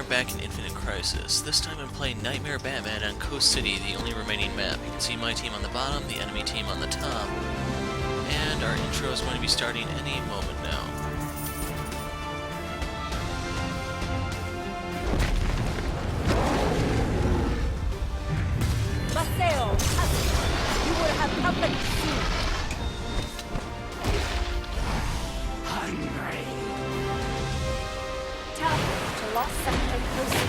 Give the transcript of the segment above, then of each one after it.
back in Infinite Crisis. This time I'm playing Nightmare Batman on Coast City, the only remaining map. You can see my team on the bottom, the enemy team on the top, and our intro is going to be starting any moment now. Paseo, you will have company soon. Hungry. Tell to Lost Sector Coast City.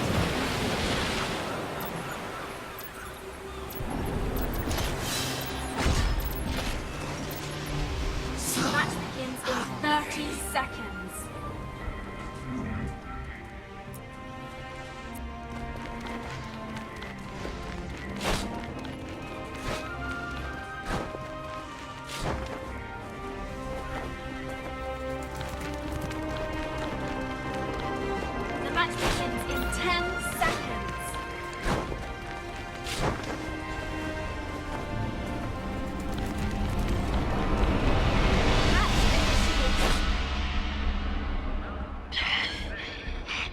Match begins in 30 seconds. The match begins in 10 seconds. Match initiated.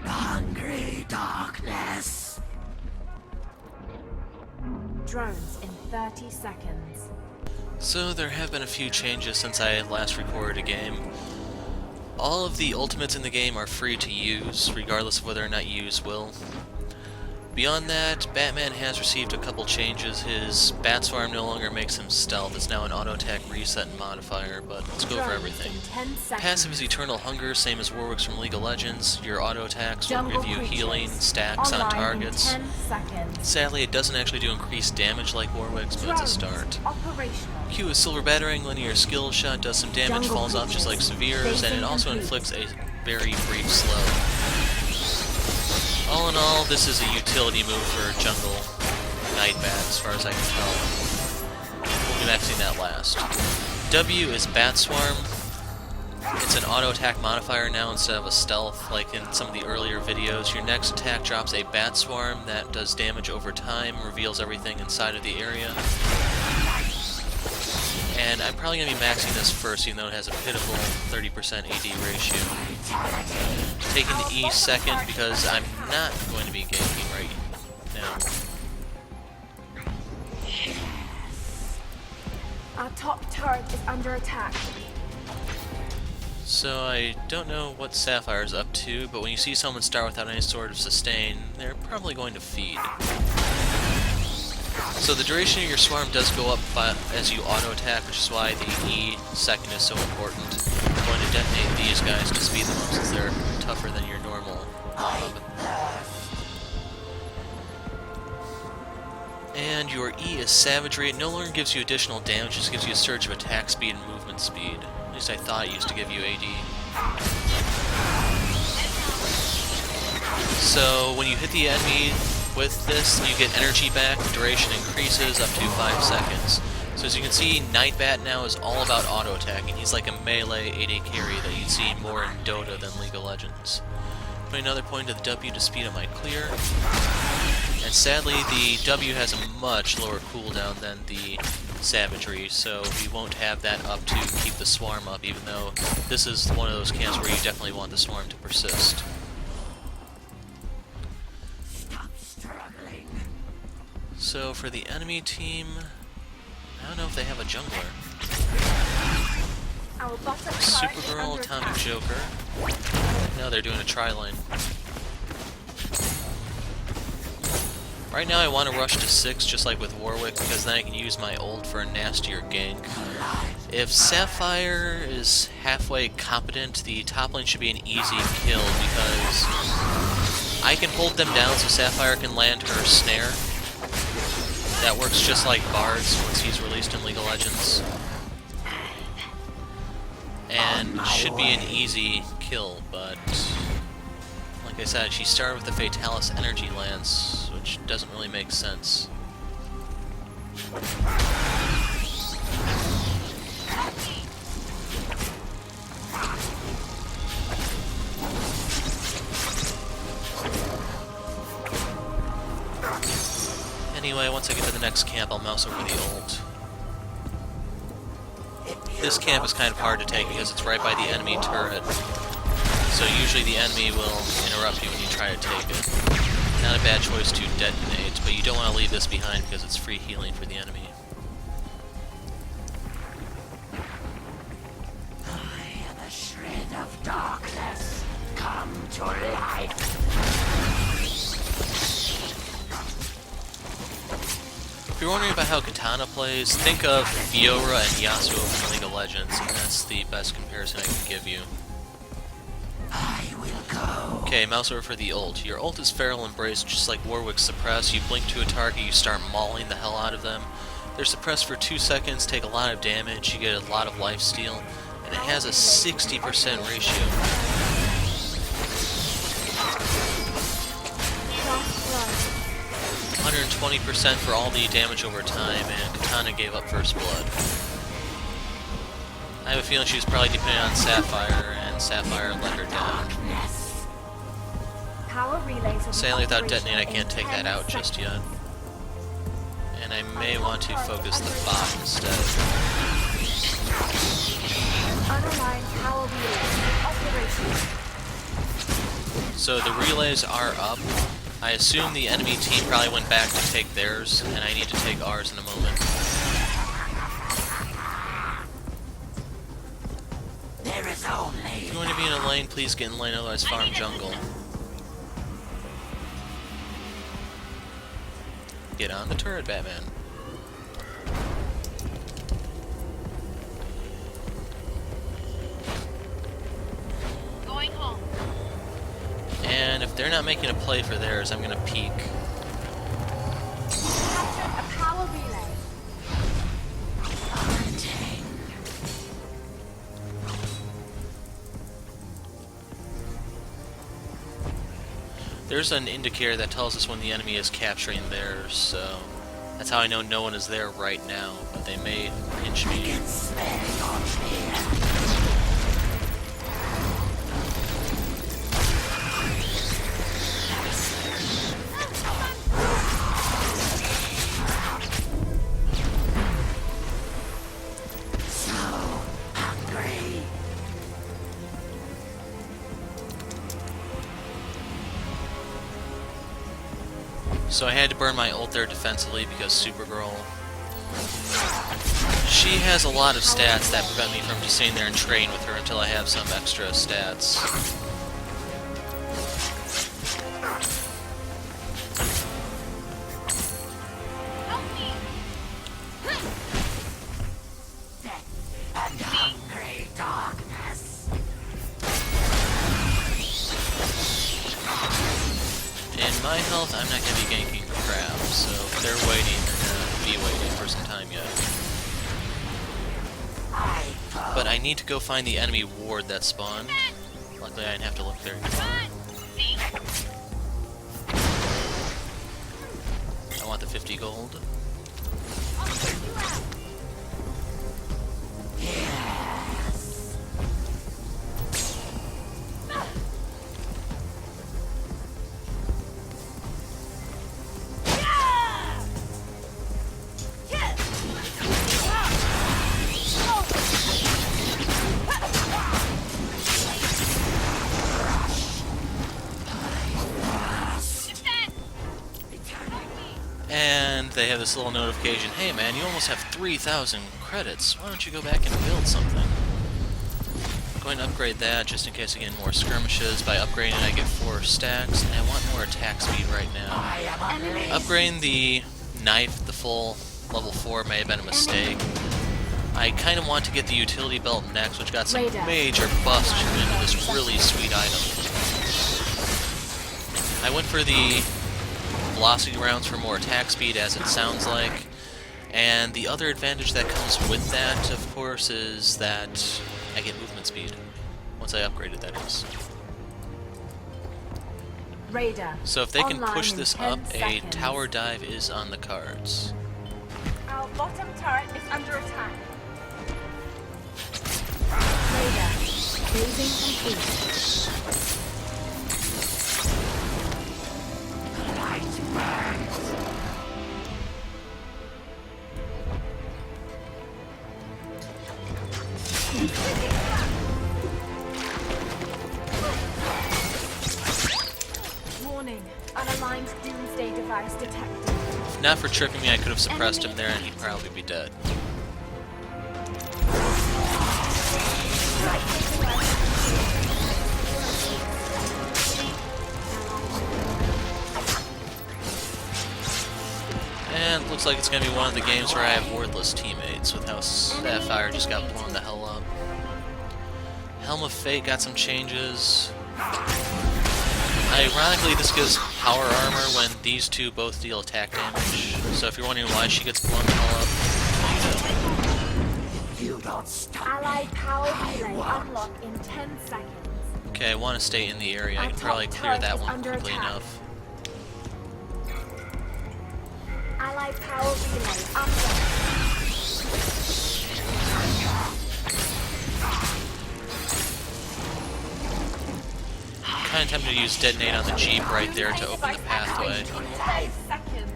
Hungry darkness. Drones in 30 seconds. So there have been a few changes since I last recorded a game. All of the ultimates in the game are free to use, regardless of whether or not you use will. Beyond that, Batman has received a couple changes. His Bat Swarm no longer makes him stealth. It's now an auto attack reset and modifier, but let's go over everything. In 10 seconds. Passive is Eternal Hunger, same as Warwick's from League of Legends. Your auto attacks will Jungle give you creatures. healing stacks on Online targets. In 10 seconds. Sadly, it doesn't actually do increased damage like Warwick's, but it's a Drones start. operational. Q is Silver Battering, linear skill shot, does some damage, Jungle falls off just like creatures. Severe's, and it also Phasing inflicts a very brief slow. All in all, this is a utility move for jungle Nightbat, as far as I can tell. We'll be maxing that last. W is Bat Swarm. It's an auto attack modifier now instead of a stealth, like in some of the earlier videos. Your next attack drops a Bat Swarm that does damage over time, reveals everything inside of the area. And I'm probably going to be maxing this first, even though it has a pitiful 30% AD ratio. Taking the E second because I'm not going to be ganking right now. Our top turret is under attack. So I don't know what Sapphire's up to, but when you see someone start without any sort of sustain, they're probably going to feed. So the duration of your swarm does go up as you auto-attack, which is why the E second is so important. I'm going to detonate these guys to speed them up since they're tougher than your normal mob. And your E is Savagery. It no longer gives you additional damage, it just gives you a surge of attack speed and movement speed. At least I thought it used to give you AD. So when you hit the enemy with this, you get energy back, the duration increases up to 5 seconds. So as you can see, Nightbat now is all about auto-attacking. He's like a melee AD carry that you'd see more in Dota than League of Legends. Put another point to the W to speed up my clear. And sadly, the W has a much lower cooldown than the Savagery, so we won't have that up to keep the Swarm up, even though this is one of those camps where you definitely want the Swarm to persist. So for the enemy team, I don't know if they have a jungler. Our bottom turret is Supergirl, under Atomic attack. Joker. No, they're doing a tri-line. Right now I want to rush to 6, just like with Warwick, because then I can use my ult for a nastier gank. If Sapphire is halfway competent, the top lane should be an easy kill, because I can hold them down so Sapphire can land her snare. That works just like Bard's once he's released in League of Legends. And should be an easy kill, but like I said, she started with the Fatalis Energy Lance, which doesn't really make sense. Anyway, once I get to the next camp, I'll mouse over the ult. This camp is kind of hard to take because it's right by the enemy turret. So usually the enemy will interrupt you when you try to take it. Not a bad choice to detonate, but you don't want to leave this behind because it's free healing for the enemy. I am a shred of darkness come to life. If you're wondering about how Katana plays, think of Fiora and Yasuo from League of Legends, and that's the best comparison I can give you. I will go. Okay, mouse over for the ult. Your ult is Feral Embrace, just like Warwick's Suppress. You blink to a target, you start mauling the hell out of them. They're suppressed for 2 seconds, take a lot of damage, you get a lot of lifesteal, and it has a 60% ratio. Last blood. 120% for all the damage over time, and Katana gave up first blood. I have a feeling she was probably dependent on Sapphire, and Sapphire let her down. Power relays will be Sadly, without detonating, I operational can't in take that 10 out just yet. seconds. And I may want to focus the bot instead. Unaligned power relays operational. So the relays are up. I assume the enemy team probably went back to take theirs, and I need to take ours in a moment. There is only. If you want to be in a lane, please get in lane, otherwise farm jungle. Get on the turret, Batman. Going home. And if they're not making a play for theirs, I'm gonna peek. Captured a power relay. There's an indicator that tells us when the enemy is capturing theirs, so that's how I know no one is there right now, but they may pinch me. Smell your fear. So I had to burn my ult there defensively because Supergirl, she has a lot of stats that prevent me from just sitting there and trading with her until I have some extra stats. And hungry darkness. In my health, I'm not going to be ganking crap, so if they're waiting, they're going to be waiting for some time yet. But I need to go find the enemy ward that spawned. Luckily, I didn't have to look very far. I want the 50 gold. And they have this little notification, hey man, you almost have 3,000 credits, why don't you go back and build something? I'm going to upgrade that just in case I get more skirmishes. By upgrading it I get 4 stacks, and I want more attack speed right now. Upgrading the knife, the full level 4, may have been a mistake. I kind of want to get the utility belt next, which got some major buffs turned into this really sweet item. I went for the velocity rounds for more attack speed, as it sounds like. And the other advantage that comes with that, of course, is that I get movement speed. Once I upgraded, that is. Radar. So if they can Online push in this 10 up, a seconds. tower dive is on the cards. Our bottom turret is under attack. Radar. Phasing complete. Warning. Unaligned Doomsday Device detected. If not for tripping me, I could have suppressed him there and he'd probably be dead. And looks like it's going to be one of the games where I have wordless teammates with how Sapphire just got blown the hell up. Helm of Fate got some changes. Ironically, this gives power armor when these two both deal attack damage. So if you're wondering why she gets blown the hell up, You don't stop. Allied power relay unlock in 10 seconds. okay, I want to stay in the area. I can probably clear that one quickly enough. Allied power relay unlocked. Kind of tempted to use Detonate on the Jeep right there to open the pathway. 5 seconds.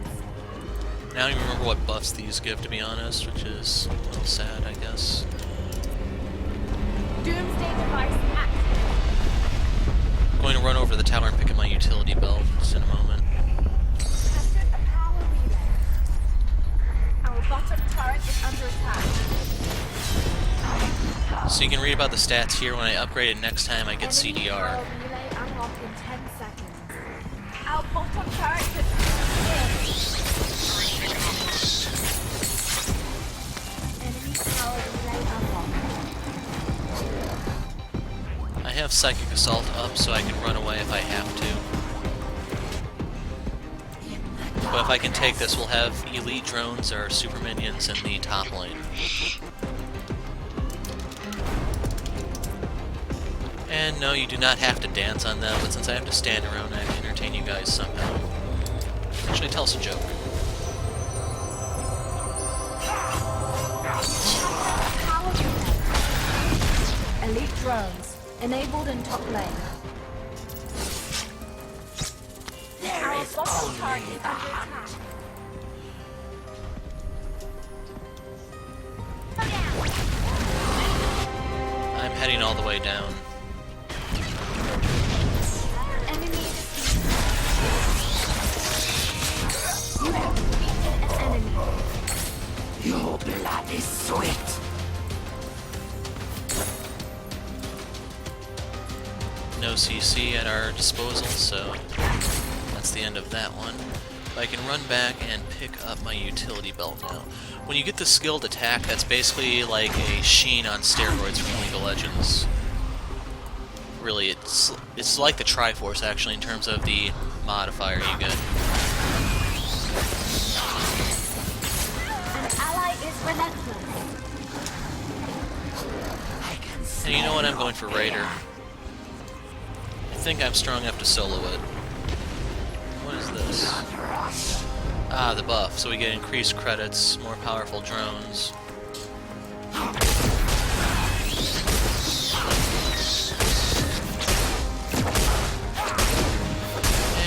I don't even remember what buffs these give, to be honest, which is a little sad, I guess. Doomsday Device active. I'm going to run over the tower and pick up my utility belt just in a moment. Tested a power relay. Our bottom turret is under attack. So you can read about the stats here. When I upgrade it next time, I get Enemy CDR. power relay unlocked in 10 seconds. Our bottom turret is enemy power relay unlocked. I have Psychic Assault up so I can run away if I have to. But if I can take this, we'll have elite drones or super minions in the top lane. And no, you do not have to dance on them, but since I have to stand around, I have to entertain you guys somehow. Actually, tell us a joke. Power relay. Elite drones enabled in top lane. Our bottom turret is under attack. I'm heading all the way down. Enemy defeated. You have defeated an enemy. Your blood is sweet. No CC at our disposal, so that's the end of that one. But I can run back and pick up my utility belt now. When you get the skilled attack, that's basically like a Sheen on steroids from League of Legends. Really, it's like the Triforce actually in terms of the modifier you get. An ally is relentless. And you know what? I'm going for Raider. I think I'm strong enough to solo it. What is this? Ah, the buff. So we get increased credits, more powerful drones.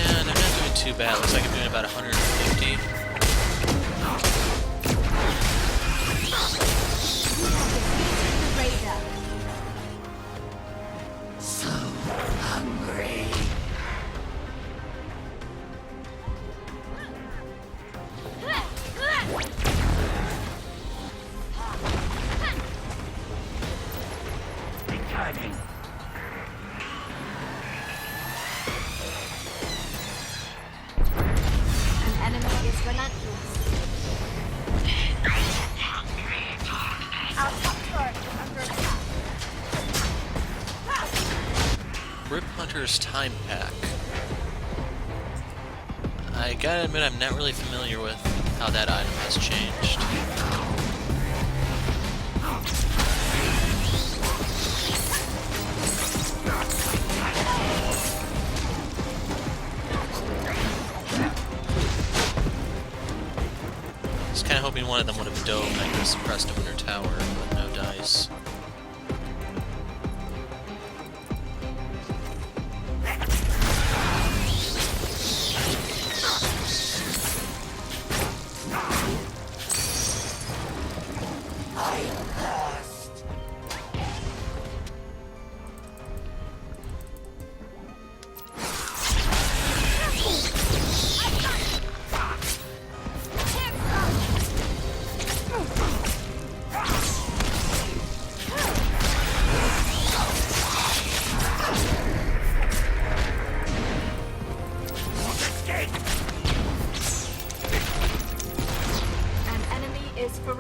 And I'm not doing too bad. Looks like I'm doing about 150. Raider. So hungry. Returning. An enemy is relentless. Our top turret is under attack. Rip Hunter's Time Pack. I gotta admit, I'm not really familiar with how that item has changed. I was kind of hoping one of them would have dove and I could have suppressed him in her tower, but no dice.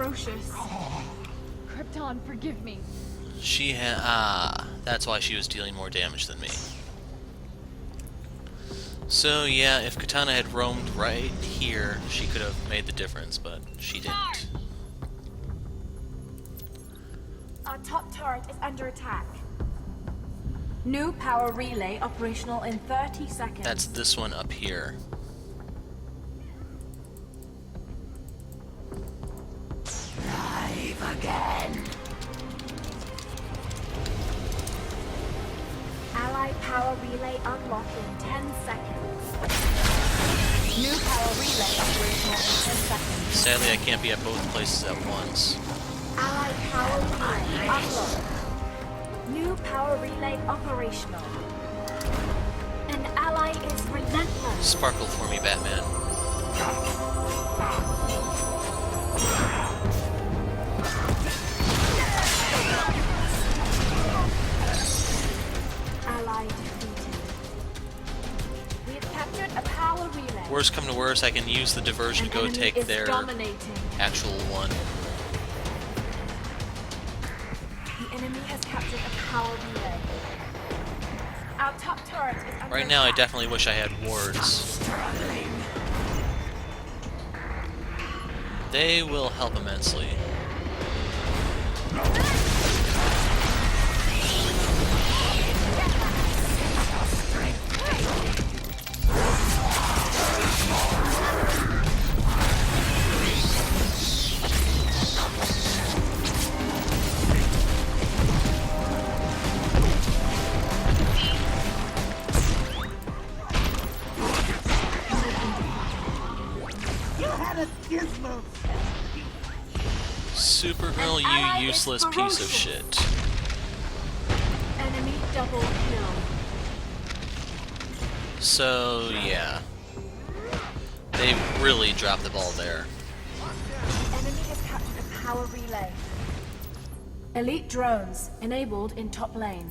ferocious. Krypton, forgive me. She that's why she was dealing more damage than me. So yeah, if Katana had roamed right here, she could have made the difference, but she didn't. Our top turret is under attack. New power relay operational in 30 seconds. That's this one up here. Live again. Allied power relay unlocked in 10 seconds. New power relay operational in 10 seconds. Sadly, I can't be at both places at once. Allied power relay unlocked. New power relay operational. An ally is relentless. Sparkle for me, Batman. Ally defeated. We have captured a power relay. Worst come to worst, I can use the diversion to go Enemy take is their dominating. actual one. The enemy has captured a power relay. Our top turret is under Right now, I attack. definitely wish I had wards. Struggling. They will help immensely. Supergirl, An ally you is useless piece of ferocious. shit. Enemy double kill. So, yeah. They really dropped the ball there. Enemy has captured a power relay. Elite drones enabled in top lane.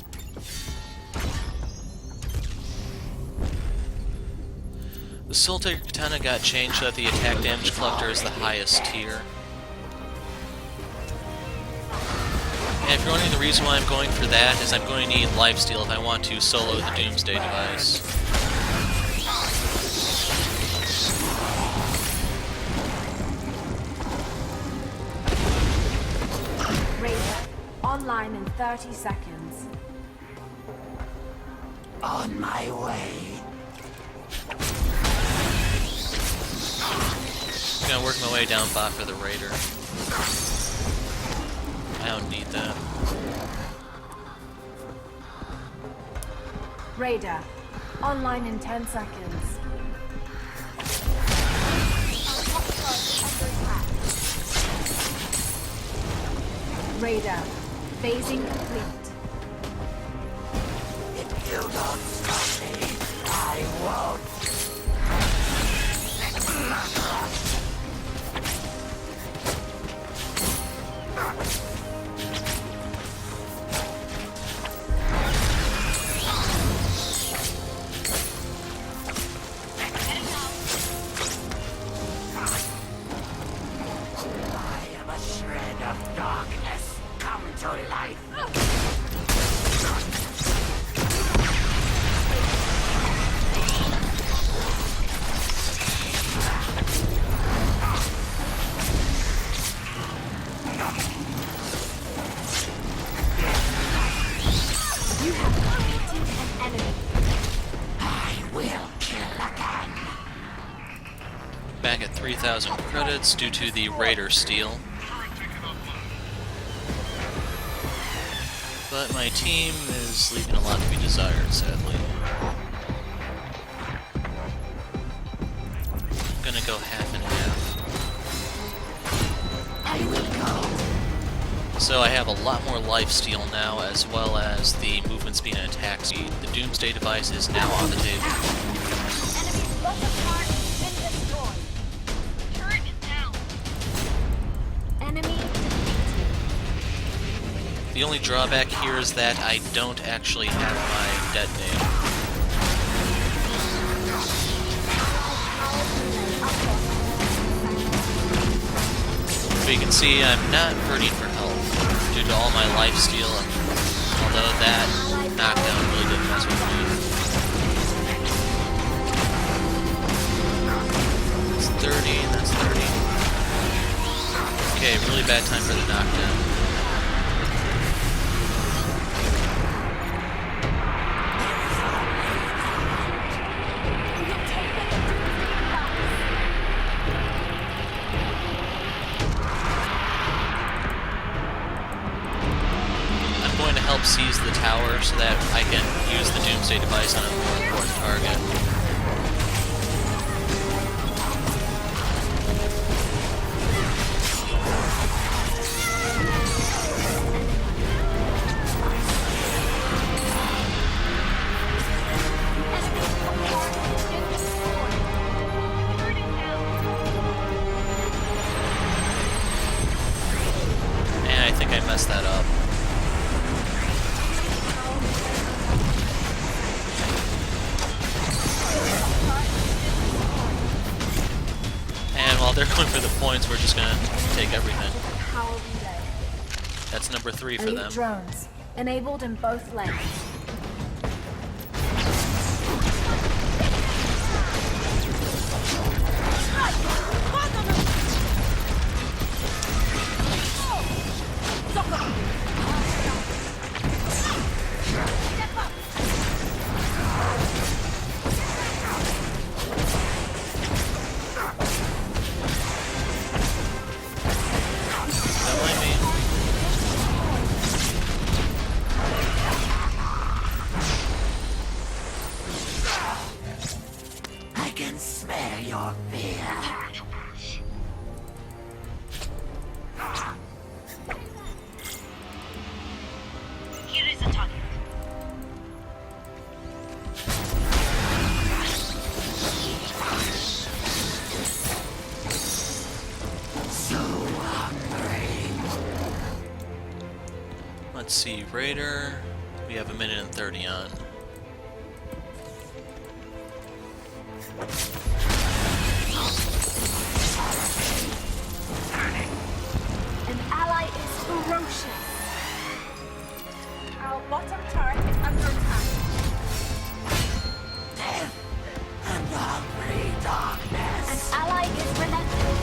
The Soul Taker Katana got changed so that the attack damage collector is the highest tier. And if you're wondering the reason why I'm going for that is I'm going to need lifesteal if I want to solo the Doomsday Device. Raider online in 30 seconds. On my way. I'm gonna work my way down bot for the Raider. I don't need that. Raider online in 10 seconds. Our top turret is under attack. Raider phasing complete. If you don't stop me, I won't. I am a shred of darkness come to life. You have defeated an enemy. I will kill again. Back at 3,000 credits due to the Raider steal. But my team is leaving a lot to be desired, sadly. I'm gonna go half and half. I will go. So I have a lot more lifesteal now, as well as the movement speed and attack speed. The Doomsday Device is now on the table. Enemy's bottom turret has been destroyed. Turret is down. Enemy defeated. The only drawback here is that I don't actually have my detonator. Power relay unlocked. you can see, I'm not hurting for health due to all my lifesteal, although that knockdown really did mess with me. That's 30, that's 30. Okay, really bad time for the knockdown. Help seize the tower so that I can use the Doomsday Device on a more important target. And I think I messed that up. While they're going for the points, we're just gonna take everything. Power relay. That's number 3 for Elite them. drones enabled in both lanes. Your fear. Here is a target. So hungry. Let's see, Raider. We have 1:30 on. An ally is ferocious. Our bottom turret is under attack. Death and hungry darkness. An ally is relentless.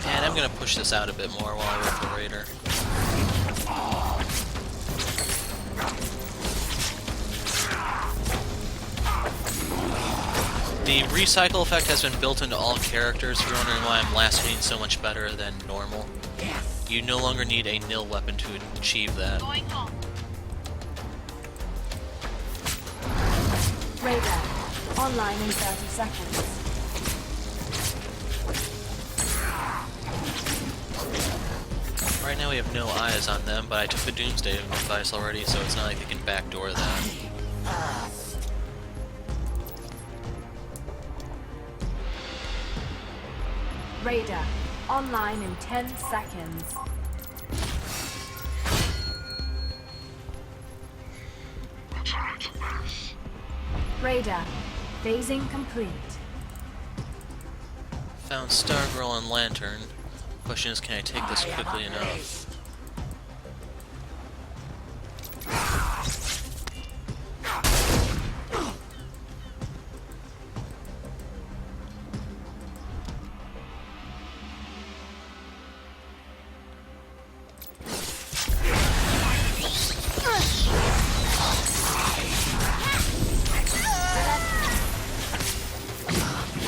And I'm gonna push this out a bit more while I work the Raider. The recycle effect has been built into all characters. If you're wondering why I'm last hitting so much better than normal, you no longer need a nil weapon to achieve that. Going home. Radar online in 30 seconds. Right now we have no eyes on them, but I took the Doomsday Device already, so it's not like they can backdoor that. Radar online in 10 seconds. Radar phasing complete. Found Stargirl and Lantern. Question is, can I take this quickly enough?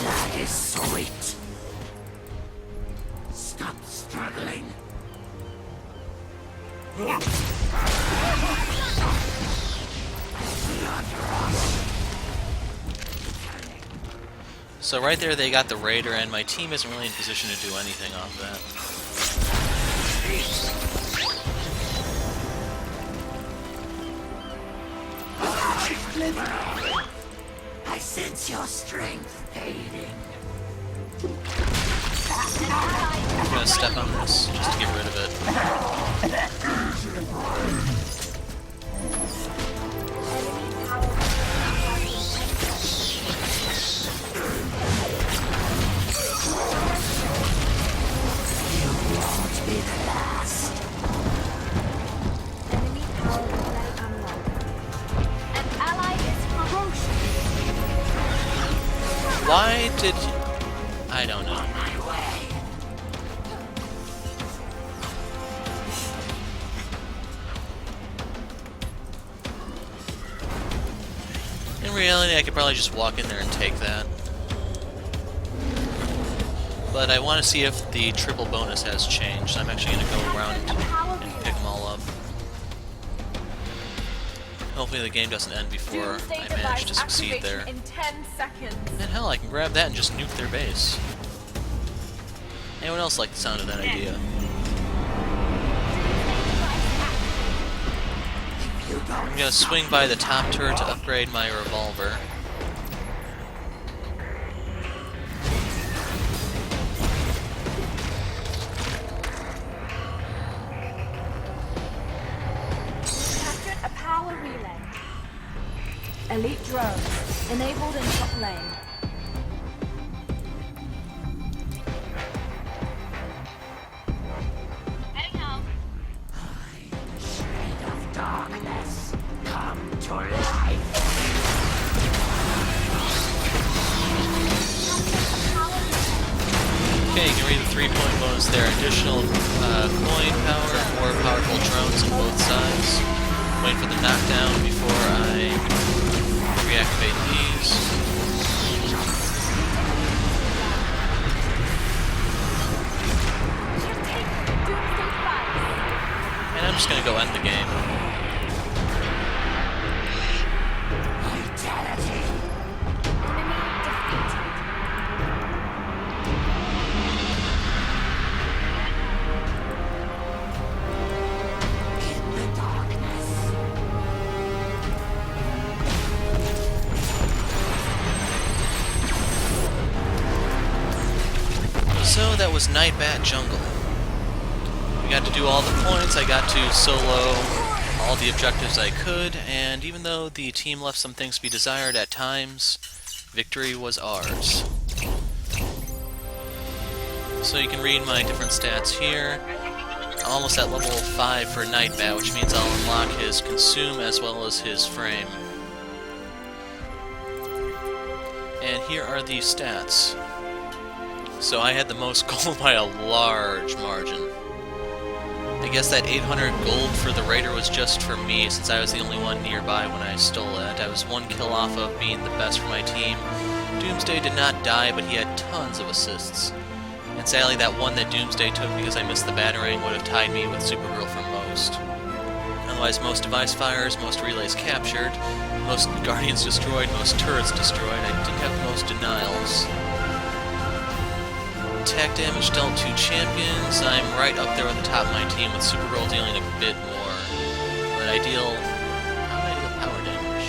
That is sweet. Stop struggling. So right there they got the Raider, and my team isn't really in position to do anything off that. I sense your strength fading. I'm gonna gonna step on this just to get rid of it. Won't be the last. Enemy power relay unlocked. An ally is ferocious. Why did you... I don't know. My way. In reality, I could probably just walk in there and take that. But I want to see if the triple bonus has changed. I'm actually going to go around and pick them all up. Hopefully the game doesn't end before Doomsday I Device manage to succeed activation there. in 10 seconds. And hell, I can grab that and just nuke their base. Anyone else like the sound of that idea? I'm gonna swing by the top turret to upgrade my revolver. Captured a power relay. Elite drones enabled in top lane. Heading home. Shred of darkness, come to life. Okay, you can read the 3-point bonus there. Additional coin power, more powerful drones on both sides. Wait for the knockdown before I reactivate these. Doomsday Device. And I'm just gonna go end the game. Vitality. Enemy defeated. In the darkness. So that was Nightbat Jungle. We got to do all the points, I got to solo all the objectives I could, and even though the team left some things to be desired at times, victory was ours. So you can read my different stats here. I'm almost at level 5 for Nightbat, which means I'll unlock his consume as well as his frame. And here are the stats. So I had the most gold by a large margin. I guess that 800 gold for the Raider was just for me, since I was the only one nearby when I stole it. I was one kill off of being the best for my team. Doomsday did not die, but he had tons of assists. And sadly, that one that Doomsday took because I missed the battering would have tied me with Supergirl for most. Otherwise, most device fires, most relays captured, most Guardians destroyed, most turrets destroyed. I didn't have the most denials. Attack damage dealt to champions. I'm right up there at the top of my team with Supergirl dealing a bit more. But I deal... how do I deal power damage?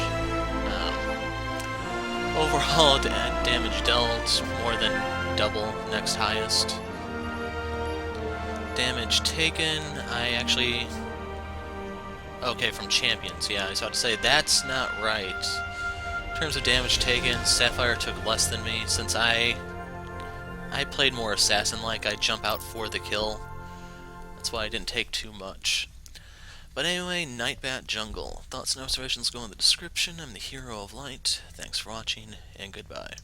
Overall, damage dealt more than double, next highest. Damage taken, I actually... okay, from champions, yeah, I was about to say, that's not right. In terms of damage taken, Sapphire took less than me, since I played more assassin-like. I jump out for the kill. That's why I didn't take too much. But anyway, Nightbat Jungle. Thoughts and observations go in the description. I'm the Hero of Light. Thanks for watching, and goodbye.